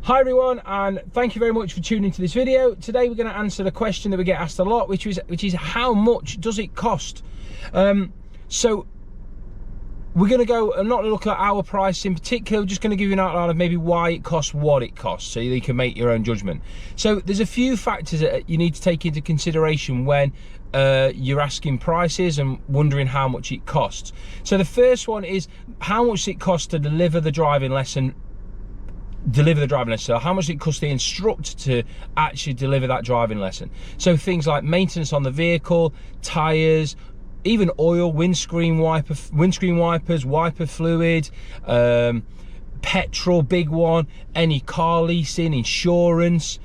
Hi everyone, and thank you very much for tuning into this video. Today we're going to answer the question that we get asked a lot, which is how much does it cost? So we're going to go, I'm not going to look at our price in particular, we're just going to give you an outline of maybe why it costs what it costs, so you can make your own judgment. So there's a few factors that you need to take into consideration when you're asking prices and wondering how much it costs. So the first one is how much it costs to deliver the driving lesson. So how much it costs the instructor to actually deliver that driving lesson. So things like maintenance on the vehicle, tires, even oil, windscreen wipers, wiper fluid, petrol, big one, any car leasing, insurance,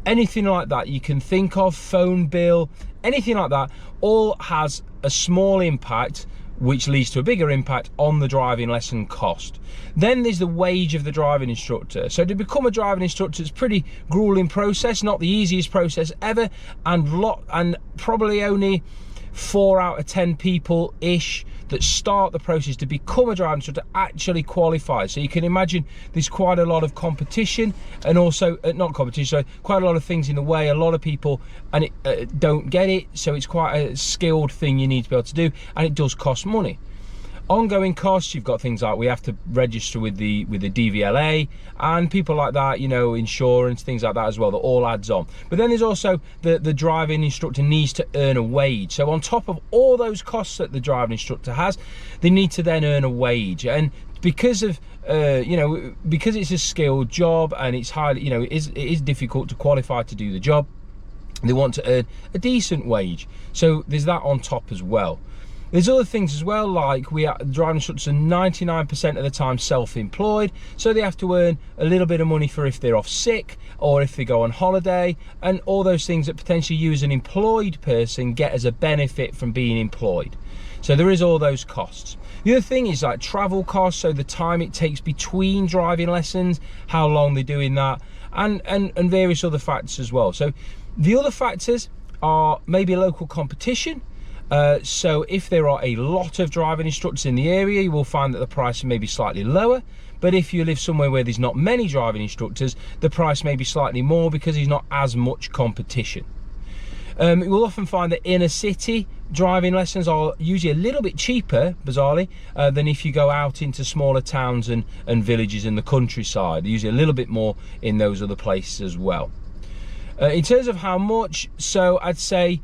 anything like that you can think of, phone bill, anything like that, all has a small impact which leads to a bigger impact on the driving lesson cost. Then there's the wage of the driving instructor. So to become a driving instructor, it's a pretty grueling process, not the easiest process ever, and probably only 4 out of 10 people ish that start the process to become a driving instructor actually qualify. So you can imagine there's quite a lot of competition, and also not competition, so quite a lot of things in the way. A lot of people don't get it, so it's quite a skilled thing you need to be able to do, and it does cost money. Ongoing costs, you've got things like we have to register with the DVLA and people like that, you know, insurance, things like that as well, that all adds on. But then there's also the driving instructor needs to earn a wage. So on top of all those costs that the driving instructor has, they need to then earn a wage. And because of because it's a skilled job and it's highly, it is difficult to qualify to do the job, they want to earn a decent wage. So there's that on top as well. There's other things as well, like driving instructors are 99% of the time self-employed, so they have to earn a little bit of money for if they're off sick or if they go on holiday, and all those things that potentially you as an employed person get as a benefit from being employed. So there is all those costs. The other thing is like travel costs, so the time it takes between driving lessons, how long they're doing that, and various other factors as well. So the other factors are maybe local competition. So if there are a lot of driving instructors in the area, you will find that the price may be slightly lower. But if you live somewhere where there's not many driving instructors, the price may be slightly more because there's not as much competition. You will often find that inner city driving lessons are usually a little bit cheaper, bizarrely, than if you go out into smaller towns and villages in the countryside. They're usually a little bit more in those other places as well. In terms of how much, so I'd say,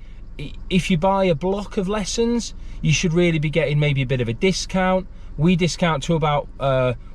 if you buy a block of lessons, you should really be getting maybe a bit of a discount. We discount to about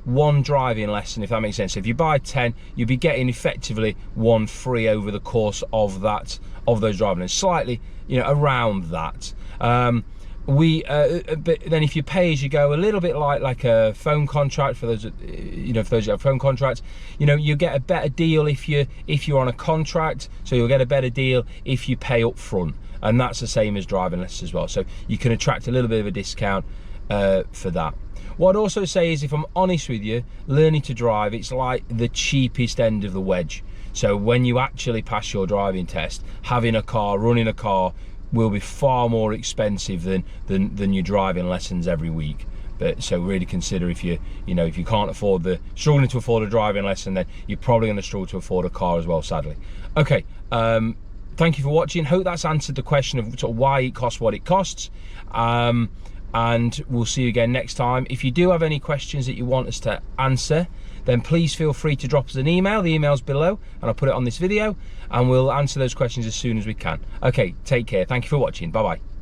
1 driving lesson, if that makes sense. So if you buy 10, you'll be getting effectively 1 free over the course of those driving lessons, slightly, around that. But then if you pay as you go, a little bit like a phone contract for those, for those who have phone contracts, you get a better deal if you're on a contract. So you'll get a better deal if you pay up front. And that's the same as driving lessons as well. So you can attract a little bit of a discount for that. What I'd also say is, if I'm honest with you, learning to drive, it's like the cheapest end of the wedge. So when you actually pass your driving test, having a car, running a car will be far more expensive than your driving lessons every week. But so really consider, if you can't afford struggling to afford a driving lesson, then you're probably going to struggle to afford a car as well, sadly. Okay. Thank you for watching. Hope that's answered the question of sort of why it costs what it costs. And we'll see you again next time. If you do have any questions that you want us to answer, then please feel free to drop us an email. The email's below, and I'll put it on this video, and we'll answer those questions as soon as we can. Okay, take care. Thank you for watching. Bye-bye.